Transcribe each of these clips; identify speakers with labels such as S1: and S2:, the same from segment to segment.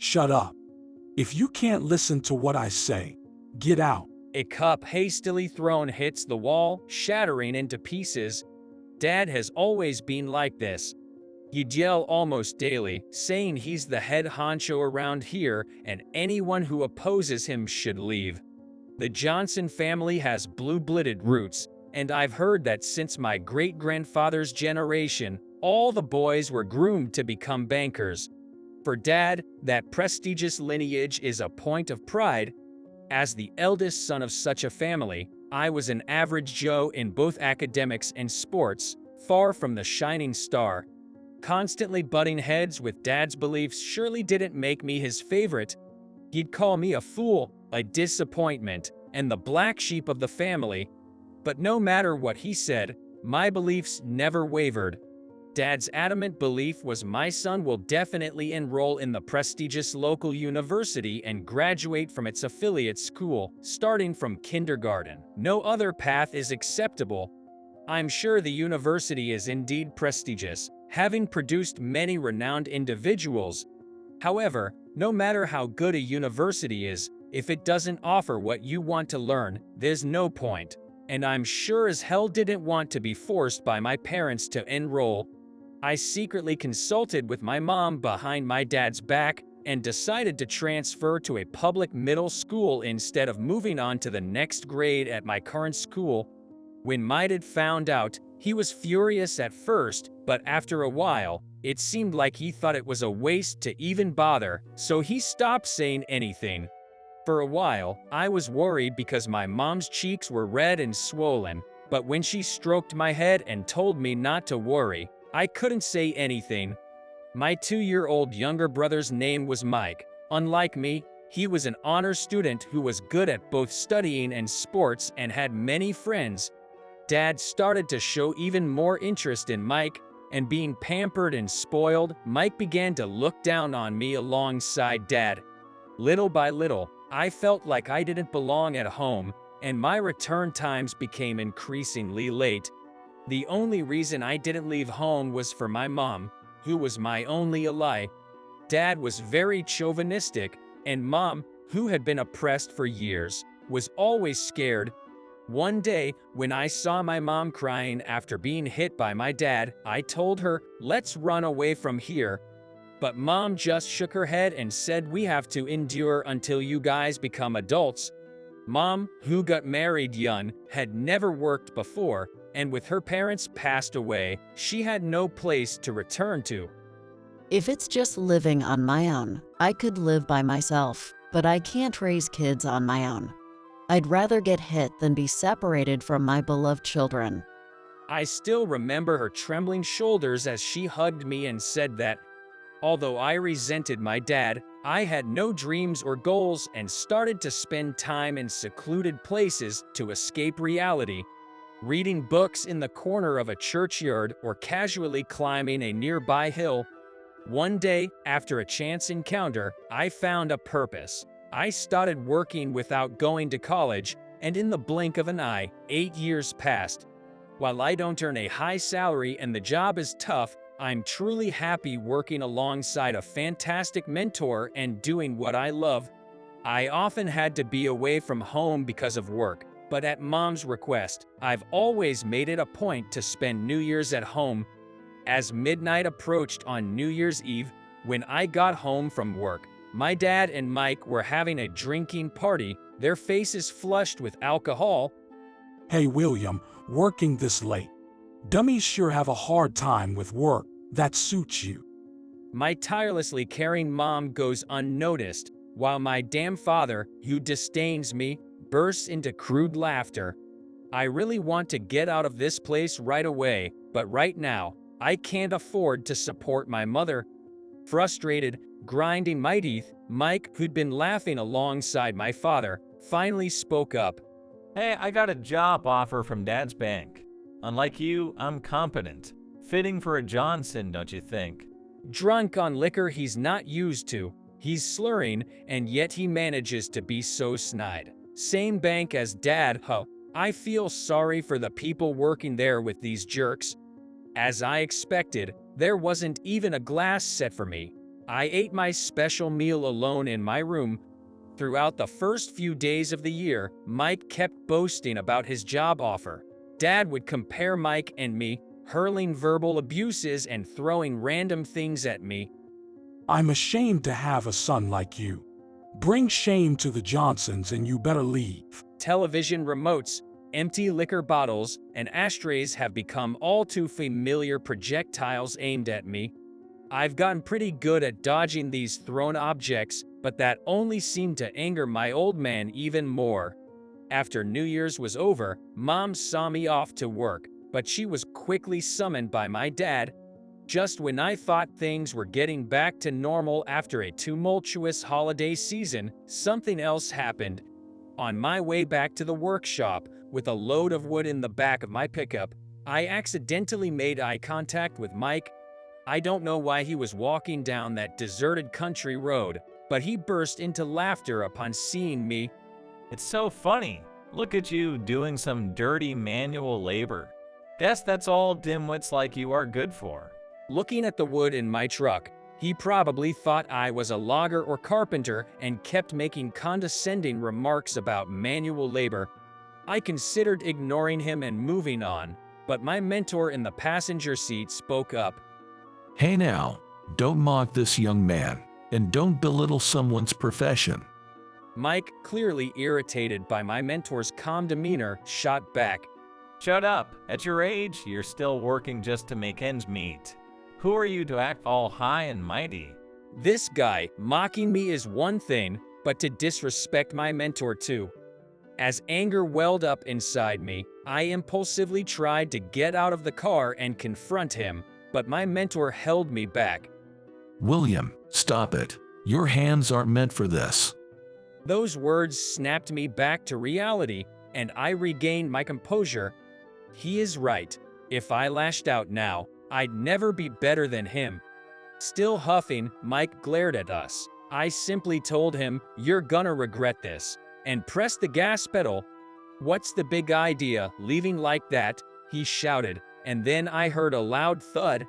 S1: Shut up. If you can't listen to what I say, get out.
S2: A cup hastily thrown hits the wall, shattering into pieces. Dad has always been like this. He'd yell almost daily, saying he's the head honcho around here and anyone who opposes him should leave. The Johnson family has blue-blooded roots, and I've heard that since my great-grandfather's generation, all the boys were groomed to become bankers. For Dad, that prestigious lineage is a point of pride. As the eldest son of such a family, I was an average Joe in both academics and sports, far from the shining star. Constantly butting heads with Dad's beliefs surely didn't make me his favorite. He'd call me a fool, a disappointment, and the black sheep of the family. But no matter what he said, my beliefs never wavered. Dad's adamant belief was my son will definitely enroll in the prestigious local university and graduate from its affiliate school, starting from kindergarten. No other path is acceptable. I'm sure the university is indeed prestigious, having produced many renowned individuals. However, no matter how good a university is, if it doesn't offer what you want to learn, there's no point. And I'm sure as hell didn't want to be forced by my parents to enroll. I secretly consulted with my mom behind my dad's back and decided to transfer to a public middle school instead of moving on to the next grade at my current school. When my dad found out, he was furious at first, but after a while, it seemed like he thought it was a waste to even bother, so he stopped saying anything. For a while, I was worried because my mom's cheeks were red and swollen, but when she stroked my head and told me not to worry, I couldn't say anything. My 2-year-old younger brother's name was Mike. Unlike me, he was an honor student who was good at both studying and sports and had many friends. Dad started to show even more interest in Mike, and being pampered and spoiled, Mike began to look down on me alongside Dad. Little by little, I felt like I didn't belong at home, and my return times became increasingly late. The only reason I didn't leave home was for my mom, who was my only ally. Dad was very chauvinistic, and Mom, who had been oppressed for years, was always scared. One day, when I saw my mom crying after being hit by my dad, I told her, "Let's run away from here." But Mom just shook her head and said we have to endure until you guys become adults. Mom, who got married young, had never worked before, and with her parents passed away, she had no place to return to.
S3: If it's just living on my own, I could live by myself, but I can't raise kids on my own. I'd rather get hit than be separated from my beloved children.
S2: I still remember her trembling shoulders as she hugged me and said that, although I resented my dad, I had no dreams or goals and started to spend time in secluded places to escape reality. Reading books in the corner of a churchyard or casually climbing a nearby hill. One day, after a chance encounter, I found a purpose. I started working without going to college, and in the blink of an eye, 8 years passed. While I don't earn a high salary and the job is tough, I'm truly happy working alongside a fantastic mentor and doing what I love. I often had to be away from home because of work, but at Mom's request, I've always made it a point to spend New Year's at home. As midnight approached on New Year's Eve, when I got home from work, my dad and Mike were having a drinking party, their faces flushed with alcohol.
S1: Hey William, working this late. Dummies sure have a hard time with work. That suits you.
S2: My tirelessly caring mom goes unnoticed, while my damn father, who disdains me, bursts into crude laughter. I really want to get out of this place right away, but right now, I can't afford to support my mother. Frustrated, grinding my teeth, Mike, who'd been laughing alongside my father, finally spoke up.
S4: Hey, I got a job offer from Dad's bank. Unlike you, I'm competent. Fitting for a Johnson, don't you think?
S2: Drunk on liquor he's not used to, he's slurring, and yet he manages to be so snide. Same bank as Dad, huh? I feel sorry for the people working there with these jerks. As I expected, there wasn't even a glass set for me. I ate my special meal alone in my room. Throughout the first few days of the year, Mike kept boasting about his job offer. Dad would compare Mike and me, hurling verbal abuses and throwing random things at me.
S1: I'm ashamed to have a son like you. Bring shame to the Johnsons and you better leave.
S2: Television remotes, empty liquor bottles, and ashtrays have become all too familiar projectiles aimed at me. I've gotten pretty good at dodging these thrown objects, but that only seemed to anger my old man even more. After New Year's was over, Mom saw me off to work, but she was quickly summoned by my dad. Just when I thought things were getting back to normal after a tumultuous holiday season, something else happened. On my way back to the workshop, with a load of wood in the back of my pickup, I accidentally made eye contact with Mike. I don't know why he was walking down that deserted country road, but he burst into laughter upon seeing me.
S4: It's so funny. Look at you doing some dirty manual labor. Guess that's all dimwits like you are good for.
S2: Looking at the wood in my truck, he probably thought I was a logger or carpenter and kept making condescending remarks about manual labor. I considered ignoring him and moving on, but my mentor in the passenger seat spoke up.
S5: Hey now, don't mock this young man, and don't belittle someone's profession.
S2: Mike, clearly irritated by my mentor's calm demeanor, shot back.
S4: Shut up. At your age, you're still working just to make ends meet. Who are you to act all high and mighty?
S2: This guy, mocking me is one thing, but to disrespect my mentor too. As anger welled up inside me, I impulsively tried to get out of the car and confront him, but my mentor held me back.
S5: William, stop it. Your hands aren't meant for this.
S2: Those words snapped me back to reality, and I regained my composure. He is right. If I lashed out now, I'd never be better than him. Still huffing, Mike glared at us. I simply told him, "You're gonna regret this," and pressed the gas pedal. "What's the big idea, leaving like that?" he shouted, and then I heard a loud thud.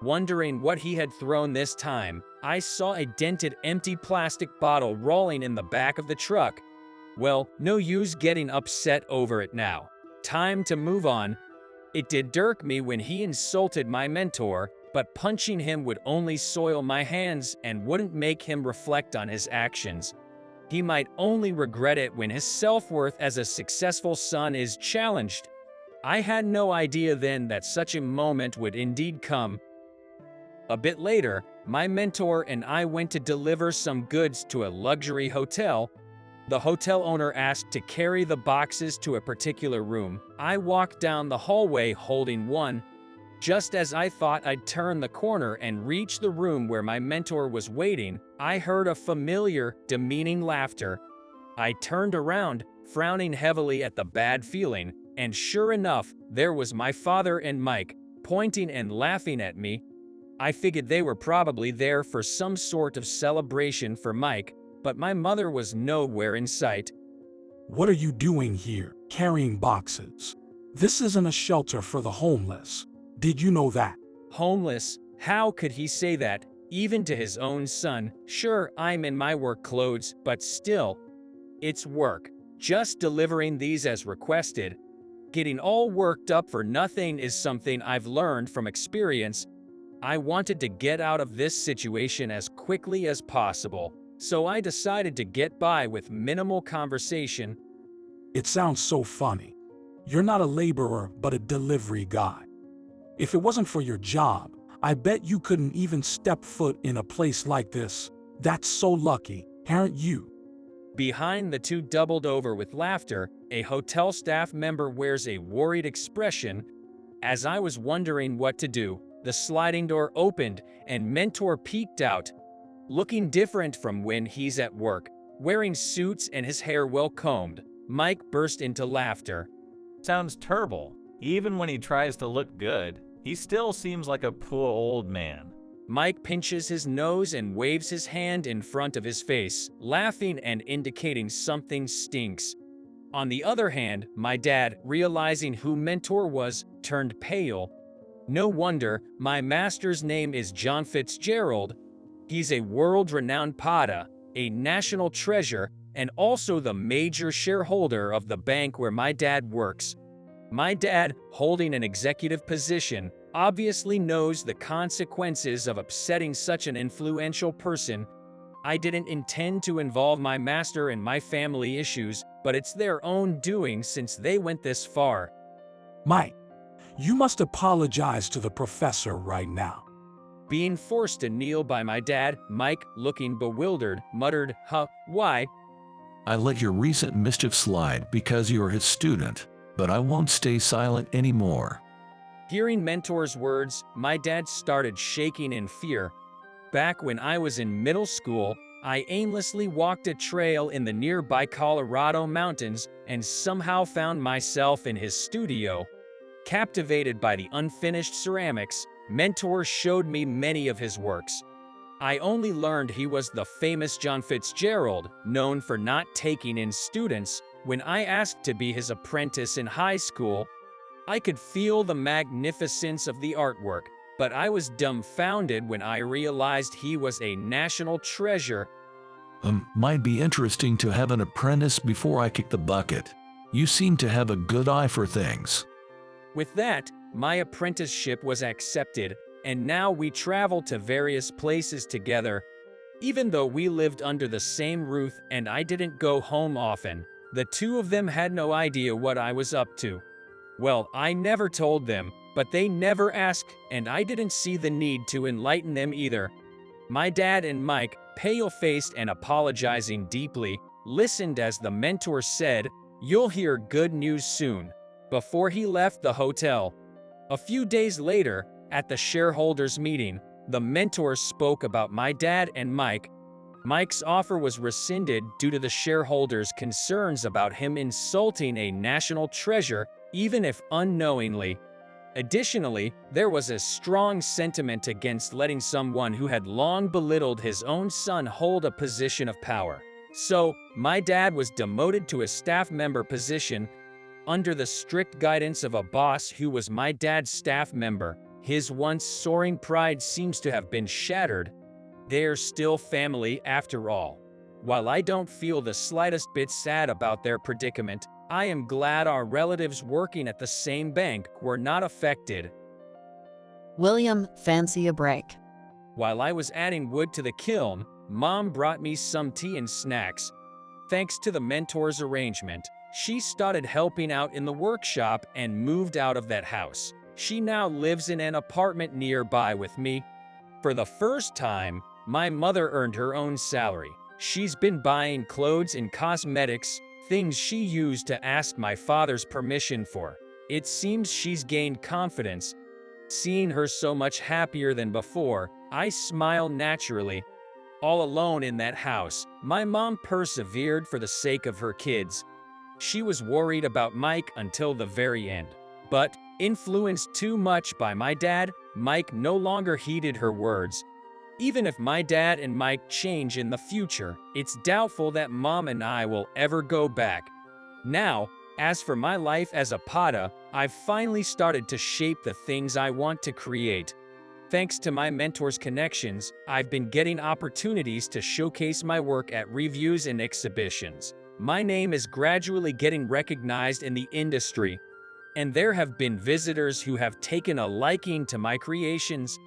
S2: Wondering what he had thrown this time, I saw a dented empty plastic bottle rolling in the back of the truck. Well, no use getting upset over it now. Time to move on. It did irk me when he insulted my mentor, but punching him would only soil my hands and wouldn't make him reflect on his actions. He might only regret it when his self-worth as a successful son is challenged. I had no idea then that such a moment would indeed come. A bit later, my mentor and I went to deliver some goods to a luxury hotel. The hotel owner asked to carry the boxes to a particular room. I walked down the hallway holding one. Just as I thought I'd turn the corner and reach the room where my mentor was waiting, I heard a familiar, demeaning laughter. I turned around, frowning heavily at the bad feeling, and sure enough, there was my father and Mike, pointing and laughing at me. I figured they were probably there for some sort of celebration for Mike, but my mother was nowhere in sight.
S1: What are you doing here, carrying boxes? This isn't a shelter for the homeless. Did you know that?
S2: Homeless? How could he say that, even to his own son? Sure, I'm in my work clothes, but still. It's work. Just delivering these as requested. Getting all worked up for nothing is something I've learned from experience. I wanted to get out of this situation as quickly as possible, so I decided to get by with minimal conversation.
S1: It sounds so funny. You're not a laborer, but a delivery guy. If it wasn't for your job, I bet you couldn't even step foot in a place like this. That's so lucky, aren't you?
S2: Behind the two doubled over with laughter, a hotel staff member wears a worried expression. As I was wondering what to do, the sliding door opened and mentor peeked out. Looking different from when he's at work, wearing suits and his hair well combed, Mike burst into laughter.
S4: Sounds terrible. Even when he tries to look good, he still seems like a poor old man.
S2: Mike pinches his nose and waves his hand in front of his face, laughing and indicating something stinks. On the other hand, my dad, realizing who mentor was, turned pale. No wonder, my master's name is John Fitzgerald. He's a world-renowned potter, a national treasure, and also the major shareholder of the bank where my dad works. My dad, holding an executive position, obviously knows the consequences of upsetting such an influential person. I didn't intend to involve my master in my family issues, but it's their own doing since they went this far.
S1: Mike, you must apologize to the professor right now.
S2: Being forced to kneel by my dad, Mike, looking bewildered, muttered, "Huh, why?"
S5: I let your recent mischief slide because you're his student, but I won't stay silent anymore.
S2: Hearing mentor's words, my dad started shaking in fear. Back when I was in middle school, I aimlessly walked a trail in the nearby Colorado mountains and somehow found myself in his studio. Captivated by the unfinished ceramics, Mentor showed me many of his works. I only learned he was the famous John Fitzgerald, known for not taking in students, when I asked to be his apprentice in high school. I could feel the magnificence of the artwork, but I was dumbfounded when I realized he was a national treasure.
S5: Might be interesting to have an apprentice before I kick the bucket. You seem to have a good eye for things.
S2: With that, my apprenticeship was accepted, and now we travel to various places together. Even though we lived under the same roof and I didn't go home often, the two of them had no idea what I was up to. Well, I never told them, but they never asked, and I didn't see the need to enlighten them either. My dad and Mike, pale-faced and apologizing deeply, listened as the mentor said, "You'll hear good news soon," before he left the hotel. A few days later, at the shareholders meeting, the mentor spoke about my dad and Mike. Mike's offer was rescinded due to the shareholders' concerns about him insulting a national treasure, even if unknowingly. Additionally, there was a strong sentiment against letting someone who had long belittled his own son hold a position of power. So, my dad was demoted to a staff member position under the strict guidance of a boss who was my dad's staff member. His once soaring pride seems to have been shattered. They're still family after all. While I don't feel the slightest bit sad about their predicament, I am glad our relatives working at the same bank were not affected.
S3: William, fancy a break?
S2: While I was adding wood to the kiln, Mom brought me some tea and snacks. Thanks to the mentor's arrangement, she started helping out in the workshop and moved out of that house. She now lives in an apartment nearby with me. For the first time, my mother earned her own salary. She's been buying clothes and cosmetics, things she used to ask my father's permission for. It seems she's gained confidence. Seeing her so much happier than before, I smile naturally. All alone in that house, my mom persevered for the sake of her kids. She was worried about Mike until the very end. But, influenced too much by my dad, Mike no longer heeded her words. Even if my dad and Mike change in the future, it's doubtful that Mom and I will ever go back. Now, as for my life as a potter, I've finally started to shape the things I want to create. Thanks to my mentor's connections, I've been getting opportunities to showcase my work at reviews and exhibitions. My name is gradually getting recognized in the industry, and there have been visitors who have taken a liking to my creations.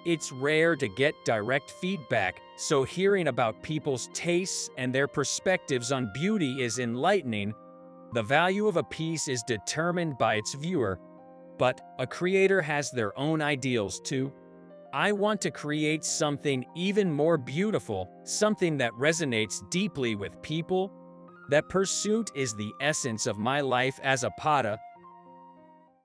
S2: It's rare to get direct feedback, so hearing about people's tastes and their perspectives on beauty is enlightening. The value of a piece is determined by its viewer, but a creator has their own ideals too. I want to create something even more beautiful, something that resonates deeply with people. That pursuit is the essence of my life as a potter.